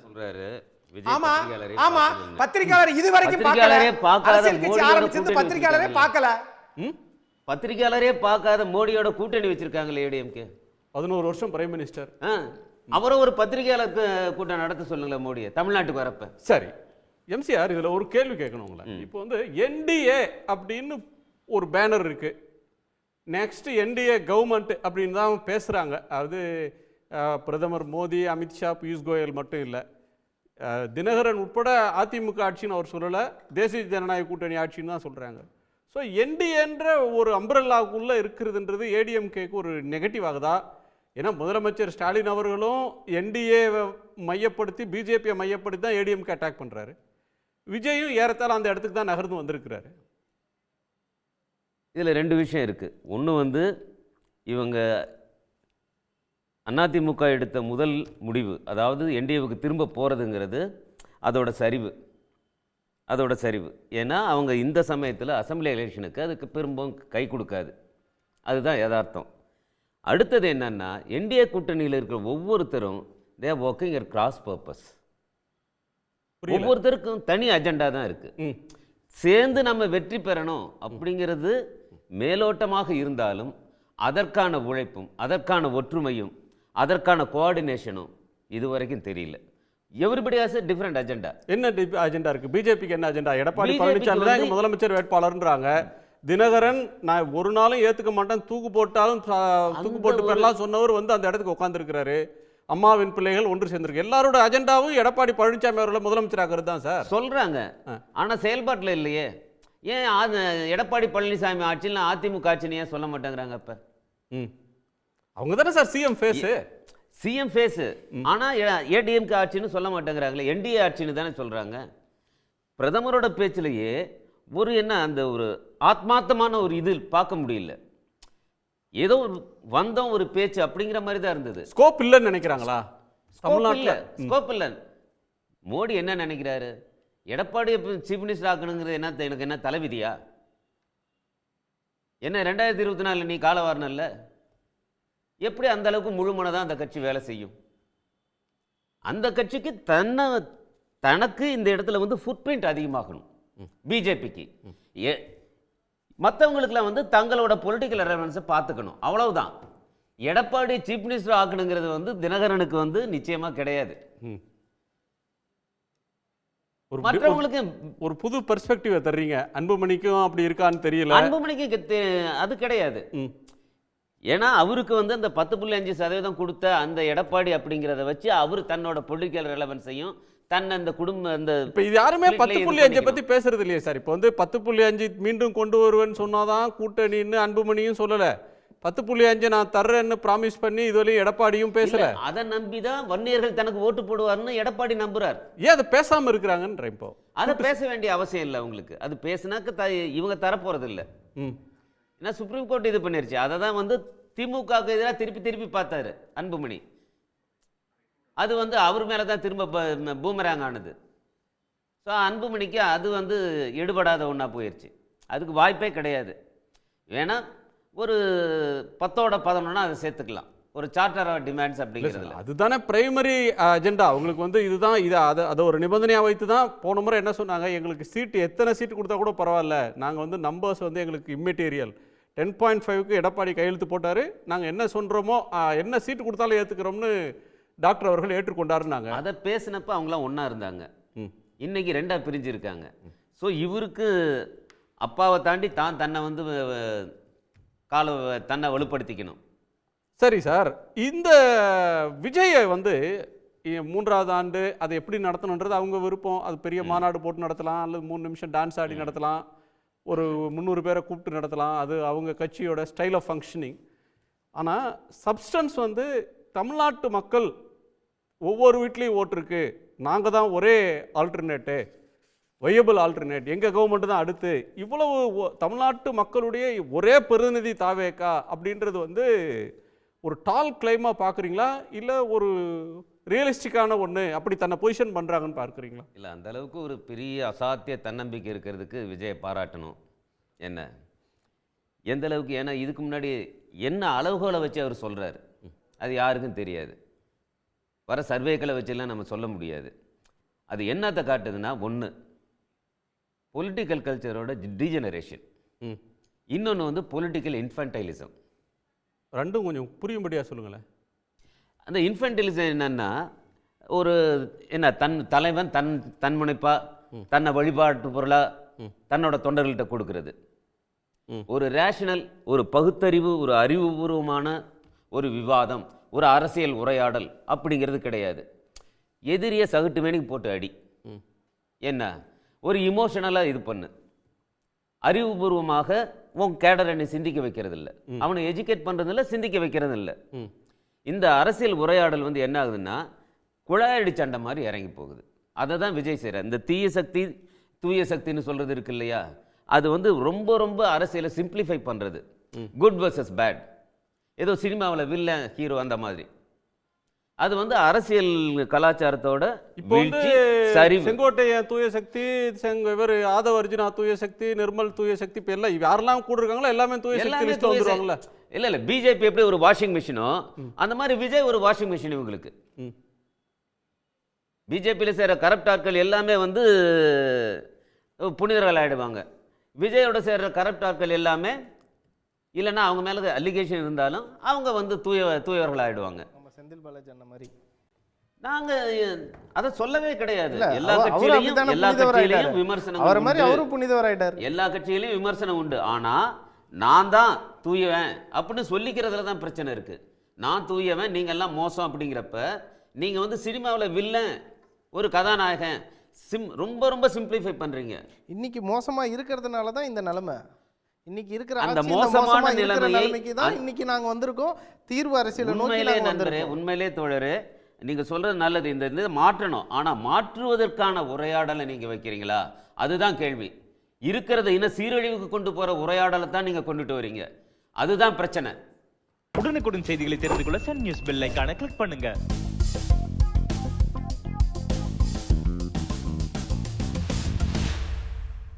சொல்றாரு ஆமா ஆமா பத்திரிகையாளர் இதுவரைக்கும் அரசியல் கட்சி ஆரம்பிச்சது பத்திரிகையாளரே பார்க்கல. பத்திரிகையாளரே பார்க்காத மோடியோட கூட்டணி வச்சிருக்காங்களே ஏடிஎம்கே. 11 வருஷம் பிரைம் மினிஸ்டர். அவரும் ஒரு பத்திரிகையாளர் கூட்டம் நடத்த சொல்லுங்களேன் மோடியை தமிழ்நாட்டுக்கு வரப்ப. சரி எம்சிஆர், இதுல ஒரு கேள்வி கேட்கணும் உங்களை. இப்போ வந்து என்டிஏ அப்படின்னு ஒரு பேனர் இருக்கு. நெக்ஸ்ட் என்டிஏ கவர்மெண்ட் அப்படின்னு தான் பேசுறாங்க. அது பிரதமர் மோடி, அமித்ஷா, பியூஷ் கோயல் மட்டும் இல்லை, தினகரன் உட்பட அதிமுக ஆட்சின்னு அவர் சொல்லலை, தேசிய ஜனநாயக கூட்டணி ஆட்சின்னு தான் சொல்கிறாங்க. ஸோ என்டிஏன்ற ஒரு அம்பரல்லாவுக்குள்ளே இருக்கிறதுன்றது ஏடிஎம்கேக்கு ஒரு நெகட்டிவ் ஆகுதா? ஏன்னா முதலமைச்சர் ஸ்டாலின் அவர்களும் என்டிஏ மையப்படுத்தி பிஜேபியை மையப்படுத்தி தான் ஏடிஎம்கே அட்டாக் பண்ணுறாரு. விஜயும் ஏறத்தாழ அந்த இடத்துக்கு தான் நகர்ந்து வந்திருக்கிறாரு. இதில் ரெண்டு விஷயம் இருக்குது. ஒன்று வந்து இவங்க அதிமுக எடுத்த முதல் முடிவு, அதாவது என்டிஏவுக்கு திரும்ப போகிறதுங்கிறது அதோட சரிவு. ஏன்னா அவங்க இந்த சமயத்தில் அசம்பிளி எலெக்ஷனுக்கு அதுக்கு திரும்பவும் கை கொடுக்காது. அதுதான் யதார்த்தம். அடுத்தது என்னன்னா, என்டிஏ கூட்டணியில் இருக்கிற ஒவ்வொருத்தரும் they are working at cross purpose. ஒவ்வொருத்தருக்கும் தனி அஜெண்டா தான் இருக்குது. சேர்ந்து நம்ம வெற்றி பெறணும் அப்படிங்கிறது மேலோட்டமாக இருந்தாலும் அதற்கான உழைப்பும் அதற்கான ஒற்றுமையும் அதற்கான கோஆர்டினேஷனும் இதுவரைக்கும் தெரியல. Everybody has a different agenda. என்ன அஜெண்டா இருக்கு? பிஜேபிக்கு என்ன அஜெண்டா? எடப்பாடி பழனிசாமி தான் எங்க முதலமைச்சர் வேட்பாளர்ன்றாங்க. தினகரன் நான் ஒரு நாளும் ஏத்துக்க மாட்டேன், தூக்கு போட்டாலும் தூக்கு போட்டு பெறலாம் சொன்னவர் வந்து அந்த இடத்துக்கு உட்கார்ந்துருக்கிறாரு. அம்மாவின் பிள்ளைகள் ஒன்று சேர்ந்திருக்கு. எல்லாரோட அஜெண்டாவும் எடப்பாடி பழனிசாமி அவர்களை முதலமைச்சராகிறது தான் சார் சொல்றாங்க. ஆனா செயல்பாட்டில் இல்லையே. ஏன் எடப்பாடி பழனிசாமி ஆட்சியில் அதிமுக ஆட்சின்னு ஏன் சொல்ல மாட்டேங்கிறாங்க? அப்ப அவங்க தானே சார் சிஎம் ஃபேஸ். ஆனா ஏடிஎம்கே ஆட்சின்னு சொல்ல மாட்டேங்கிறாங்களே, என்டிஏ ஆட்சின்னு தானே சொல்றாங்க. பிரதமரோட பேச்சிலேயே ஒரு என்ன அந்த ஒரு ஆத்மார்த்தமான ஒரு இது பார்க்க முடியல. ஏதோ ஒரு வந்தோம் ஒரு பேச்சு அப்படிங்கிற மாதிரி தான் இருந்தது. ஸ்கோப் இல்லைன்னு நினைக்கிறாங்களா? ஸ்கோப் இல்லை. மோடி என்ன நினைக்கிறாரு? எடப்பாடி சீஃப் மினிஸ்டர் ஆக்கணுங்கிறது என்ன, எனக்கு என்ன தலைவிதியா? என்ன 2024 நீ கால வாரணல்ல? எப்படி அந்த அளவுக்கு முழுமனதான் அந்த கட்சி வேலை செய்யும்? அந்த கட்சிக்கு தனக்கு இந்த இடத்துல வந்து ஃபுட் பிரிண்ட் அதிகமாகணும். பிஜேபிக்கு மற்றவங்களுக்குலாம் வந்து தங்களோட பொலிட்டிக்கல் ரெலவன்ஸை பார்த்துக்கணும், அவ்வளவுதான். எடப்பாடி சீஃப் மினிஸ்டர் ஆக்கணுங்கிறது வந்து தினகரனுக்கு வந்து நிச்சயமா கிடையாது. மற்றவங்களுக்கு ஒரு புது பெர்ஸ்பெக்டிவ் தர்றீங்க. அன்புமணிக்கும் அப்படி இருக்கான்னு தெரியல. அன்புமணிக்கு அது கிடையாது. ஏன்னா அவருக்கு வந்து அந்த 10.5% கொடுத்த அந்த எடப்பாடி அப்படிங்கிறத வச்சு அவர் தன்னோட பொலிட்டிக்கல் ரெலவன்ஸையும் அந்த குடும்ப அந்த இப்போ இது யாருமே 10.5 பத்தி பேசுறது இல்லையே சார். இப்போ வந்து 10.5 மீண்டும் கொண்டு வருவேன்னு சொன்னாதான் கூட்டணின்னு அன்புமணியும் சொல்லல. 10.5 நான் தர்றேன்னு ப்ராமிஸ் பண்ணி இதுவரையும் எடப்பாடியும் பேசல. அதை நம்பிதான் வன்னியர்கள் தனக்கு ஓட்டு போடுவார்னு எடப்பாடி நம்புறார். ஏன் அதை பேசாம இருக்கிறாங்க? இப்போ அதை பேச வேண்டிய அவசியம் இல்லை அவங்களுக்கு. அது பேசினாக்க இவங்க தரப்போறது இல்லை. ஏன்னா சுப்ரீம் கோர்ட் இது பண்ணிருச்சு. அதை தான் வந்து திமுகவுக்கு எதிராக திருப்பி பார்த்தாரு அன்புமணி. அது வந்து அவர் மேலே தான் திரும்ப பூமராங் ஆனது. ஸோ அன்புமணிக்கு அது வந்து எடுபடாத ஒன்றா போயிடுச்சு. அதுக்கு வாய்ப்பே கிடையாது. வேணா ஒரு 10-11 அதை சேர்த்துக்கலாம், ஒரு சார்ட்டர் ஆஃப் டிமாண்ட்ஸ் அப்படிங்கிறது. அதுதானே பிரைமரி அஜெண்டா அவங்களுக்கு வந்து. இதுதான் அதை ஒரு நிபந்தனையாக வைத்து தான் போன முறை என்ன சொன்னாங்க, எங்களுக்கு சீட்டு எத்தனை சீட்டு கொடுத்தா கூட பரவாயில்ல, நாங்கள் வந்து நம்பர்ஸ் வந்து எங்களுக்கு இம்மெட்டீரியல். 10.5க்கு எடப்பாடி கையெழுத்து போட்டார். நாங்கள் என்ன சொல்கிறோமோ என்ன சீட்டு கொடுத்தாலும் ஏற்றுக்கிறோம்னு டாக்டர் அவர்கள் ஏற்றுக்கொண்டாருனாங்க. அதை பேசினப்ப அவங்களாம் ஒன்றா இருந்தாங்க. இன்னைக்கு ரெண்டாக பிரிஞ்சிருக்காங்க. ஸோ இவருக்கு அப்பாவை தாண்டி தன்னை வந்து தன்னை வலுப்படுத்திக்கணும். சரி சார், இந்த விஜயை வந்து 3வது ஆண்டு அதை எப்படி நடத்தணுன்றது அவங்க விருப்பம். அது பெரிய மாநாடு போட்டு நடத்தலாம், அல்லது 3 நிமிஷம் டான்ஸ் ஆடி நடத்தலாம், ஒரு 300 பேரை கூப்பிட்டு நடத்தலாம். அது அவங்க கட்சியோட ஸ்டைல் ஆஃப் ஃபங்க்ஷனிங். ஆனால் சப்ஸ்டன்ஸ் வந்து தமிழ்நாட்டு மக்கள் ஒவ்வொரு வீட்லேயும் ஓட்டுருக்கு, நாங்கள் தான் ஒரே ஆல்டர்னேட்டு, வையபிள் ஆல்டர்னேட், எங்கள் கவர்மெண்ட் தான் அடுத்து, இவ்வளவு தமிழ்நாட்டு மக்களுடைய ஒரே பிரதிநிதி தாவேக்கா அப்படின்றது வந்து ஒரு டால் கிளைமாக பார்க்குறீங்களா, இல்லை ஒரு ரியலிஸ்டிக்கான ஒன்று அப்படி தன்னை பொசிஷன் பண்ணுறாங்கன்னு பார்க்குறீங்களா? இல்லை, அந்த அளவுக்கு ஒரு பெரிய அசாத்திய தன்னம்பிக்கை இருக்கிறதுக்கு விஜயை பாராட்டணும். என்ன எந்த அளவுக்கு? ஏன்னா இதுக்கு முன்னாடி என்ன அளவுகோலை வச்சு அவர் சொல்கிறாரு அது யாருக்கும் தெரியாது. வர சர்வேக்களை வச்செல்லாம் நம்ம சொல்ல முடியாது. அது என்னத்தை காட்டுதுன்னா, ஒன்று பொலிட்டிக்கல் கல்ச்சரோட டீஜெனரேஷன், இன்னொன்று வந்து பொலிட்டிக்கல் இன்ஃபன்டைலிசம். ரெண்டும் கொஞ்சம் புரியும்படியாக சொல்லுங்களேன். அந்த இன்ஃபன்டைலிசம் என்னன்னா, ஒரு தன் தலைவன் தன்முனைப்பா தன்னை வழிபாட்டு பொருளாக தன்னோட தொண்டர்கள்ட்ட கொடுக்கறது. ஒரு ரேஷனல், ஒரு பகுத்தறிவு, ஒரு அறிவுபூர்வமான ஒரு விவாதம், ஒரு அரசியல் உரையாடல் அப்படிங்கிறது கிடையாது. எதிரியை சகட்டு மேனிக்கு போட்டு அடி, என்ன ஒரு இமோஷனலாக இது பண்ணு, அறிவுபூர்வமாக உன் கேடரை நீ சிந்திக்க வைக்கிறது இல்லை, அவனை எஜுகேட் பண்ணுறது இல்லை, சிந்திக்க வைக்கிறது இல்லை. இந்த அரசியல் உரையாடல் வந்து என்ன ஆகுதுன்னா குழாயடி சண்டை மாதிரி இறங்கி போகுது. அதை தான் விஜய் செய்கிறார். இந்த தீய சக்தி தூய சக்தின்னு சொல்கிறது இருக்கு இல்லையா, அது வந்து ரொம்ப ரொம்ப அரசியலை சிம்பிளிஃபை பண்ணுறது. குட் வர்சஸ் பேட், ஏதோ சினிமாவில் வில்லன் ஹீரோ அந்த மாதிரி. அது வந்து அரசியல் கலாச்சாரத்தோட இப்போ வந்து செங்கோட்டையன் தூய சக்தி, இவர் ஆதவ அர்ஜுனா தூய சக்தி, நிர்மல் தூய சக்தி, இப்போ எல்லாம் யாரெல்லாம் கூட இருக்காங்களோ எல்லாமே தூய சக்தி லிஸ்ட்ல வந்துருவாங்கல்ல. இல்லை பிஜேபி எப்படி ஒரு வாஷிங் மிஷினோ அந்த மாதிரி விஜய் ஒரு வாஷிங் மிஷின் இவங்களுக்கு. பிஜேபியில் சேர கரப்ட் ஆட்கள் எல்லாமே வந்து புனிதர்கள் ஆகிடுவாங்க. விஜயோட சேர்ற கரப்ட் ஆட்கள் எல்லாமே இல்லைன்னா அவங்க மேலே அலிகேஷன் இருந்தாலும் அவங்க வந்து தூயவர்கள் ஆகிடுவாங்க. செந்தில் பாலாஜி அந்த மாதிரி நாங்கள் அதை சொல்லவே கிடையாது. எல்லா கட்சியிலையும் விமர்சனம், அவர் மாதிரி அவரும் புனிதவராயிட்டார். எல்லா கட்சியிலையும் விமர்சனம் உண்டு. ஆனால் நான் தான் தூயவன் அப்படின்னு சொல்லிக்கிறதுல தான் பிரச்சனை இருக்கு. நான் தூயவன், நீங்க எல்லாம் மோசம் அப்படிங்கிறப்ப நீங்க வந்து சினிமாவில் வில்லன் ஒரு கதாநாயகன் ரொம்ப ரொம்ப சிம்பிளிஃபை பண்றீங்க. இன்னைக்கு மோசமா இருக்கிறதுனால தான் இந்த நிலைமை. இன்னைக்கு இருக்கிற அந்த மோசமான நிலைமைக்கு தான் இன்னைக்கு நாங்க வந்திருக்கோம். தீர்வு அரசியலை நோக்கி நாங்க வந்திருக்கோம். உண்மையிலே தோழரே, நீங்க சொல்றது நல்லது. இந்த மாற்றணும். ஆனா மாற்றுவதற்கான உரையாடலை நீங்க வைக்கிறீங்களா, அதுதான் கேள்வி. இருக்கிறத இன்னும் சீரழிவுக்கு கொண்டு போற உரையாடலை தான் நீங்க கொண்டுட்டு வரீங்க. அதுதான் பிரச்சனை. உடனுக்குடன் செய்திகளை தெரிந்து கொள்ள சன் நியூஸ் பெல் ஐகானை கிளிக் பண்ணுங்க.